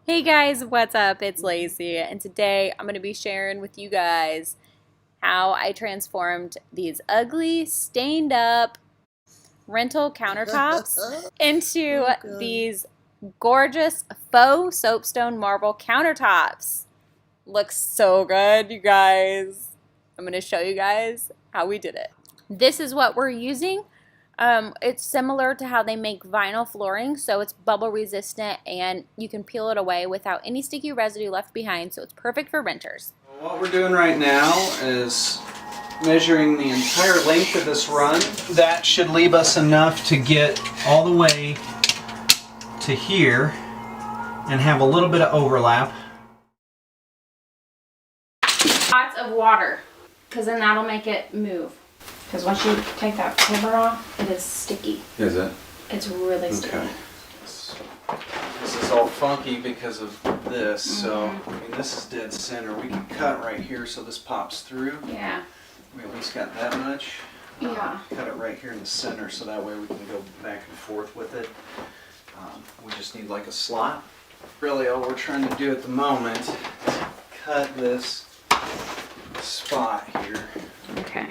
Hey guys, what's up? It's Lacey, and today I'm going to be sharing with you guys how I transformed these ugly, stained up rental countertops into these gorgeous faux soapstone marble countertops. Looks so good, you guys. I'm going to show you guys how we did it. This is what we're using. It's similar to how they make vinyl flooring, so it's bubble resistant and you can peel it away without any sticky residue left behind, so it's perfect for renters. What we're doing right now is measuring the entire length of this run. That should leave us enough to get all the way to here and have a little bit of overlap. Lots of water, because then that'll make it move. Because once you take that cover off, it is sticky. Is it? It's really sticky. Okay. This is all funky because of this, so I mean, this is dead center. We can cut right here so this pops through. Yeah. We at least got that much. Yeah. Cut it right here in the center so that way we can go back and forth with it. We just need like a slot. Really all we're trying to do at the moment is cut this spot here. Okay.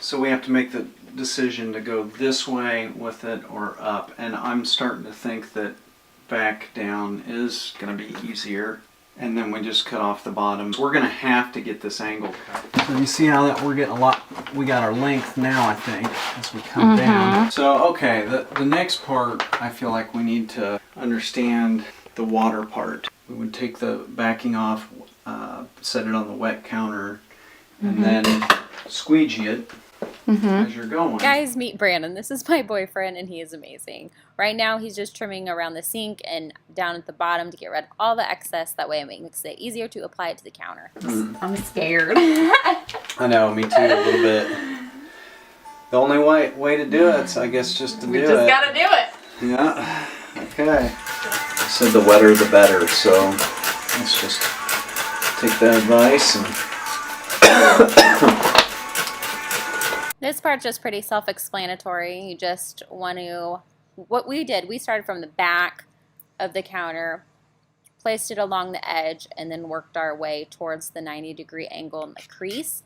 So we have to make the decision to go this way with it or up, and I'm starting to think that back down is going to be easier, and then we just cut off the bottom. We're going to have to get this angle cut. So you see how that we're getting a lot, we got our length now, I think, as we come down. So okay, the next part, I feel like we need to understand the water part. We would take the backing off, set it on the wet counter, and then squeegee it as you're going. Guys, meet Brandon. This is my boyfriend, and he is amazing. Right now, he's just trimming around the sink and down at the bottom to get rid of all the excess. That way it makes it easier to apply it to the counter. I'm scared. I know, me too, a little bit. The only way to do it is, I guess, just to do it. We just gotta do it. Yeah. Okay. I said the wetter the better, so let's just take that advice and This part's just pretty self-explanatory. You just want to, what we did, we started from the back of the counter, placed it along the edge, and then worked our way towards the 90-degree angle in the crease,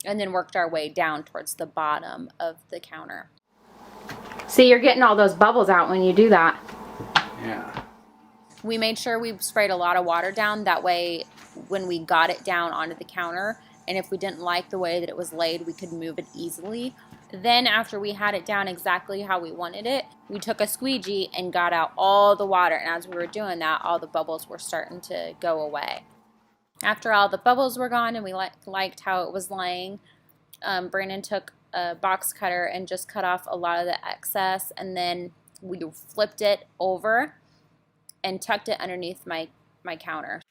and then worked our way down towards the bottom of the counter. See, you're getting all those bubbles out when you do that. yeah. We made sure we sprayed a lot of water down, that way when we got it down onto the counter, and if we didn't like the way that it was laid, we could move it easily. Then after we had it down exactly how we wanted it, we took a squeegee and got out all the water, and as we were doing that, all the bubbles were starting to go away. After all the bubbles were gone and we liked how it was laying, Brandon took a box cutter and just cut off a lot of the excess, and then we flipped it over and tucked it underneath my counter.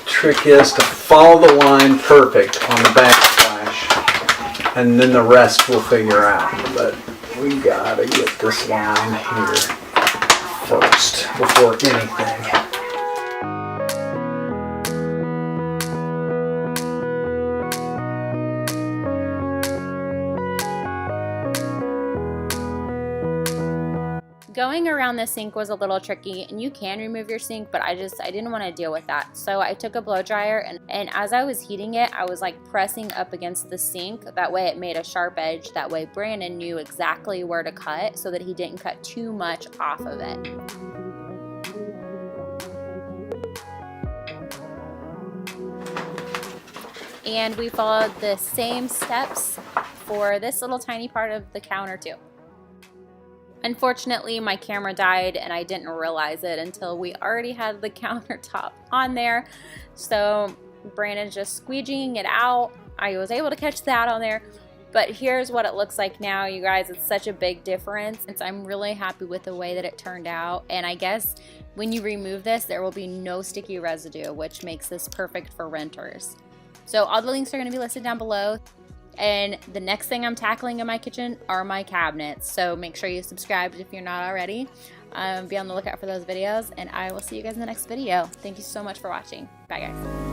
Trick is to follow the line perfect on the backsplash, and then the rest we'll figure out. But we gotta get this line here first before anything. Going around the sink was a little tricky, and you can remove your sink, but I didn't want to deal with that. So I took a blow dryer, and as I was heating it, I was like pressing up against the sink. That way it made a sharp edge. That way Brandon knew exactly where to cut so that he didn't cut too much off of it. And we followed the same steps for this little tiny part of the counter too. Unfortunately, my camera died and I didn't realize it until we already had the countertop on there. So Brandon's just squeegeeing it out. I was able to catch that on there. But here's what it looks like now, you guys. It's such a big difference. I'm really happy with the way that it turned out. And I guess when you remove this, there will be no sticky residue, which makes this perfect for renters. So all the links are going to be listed down below. And the next thing I'm tackling in my kitchen are my cabinets. So make sure you subscribe if you're not already. Be on the lookout for those videos, and I will see you guys in the next video. Thank you so much for watching. Bye, guys.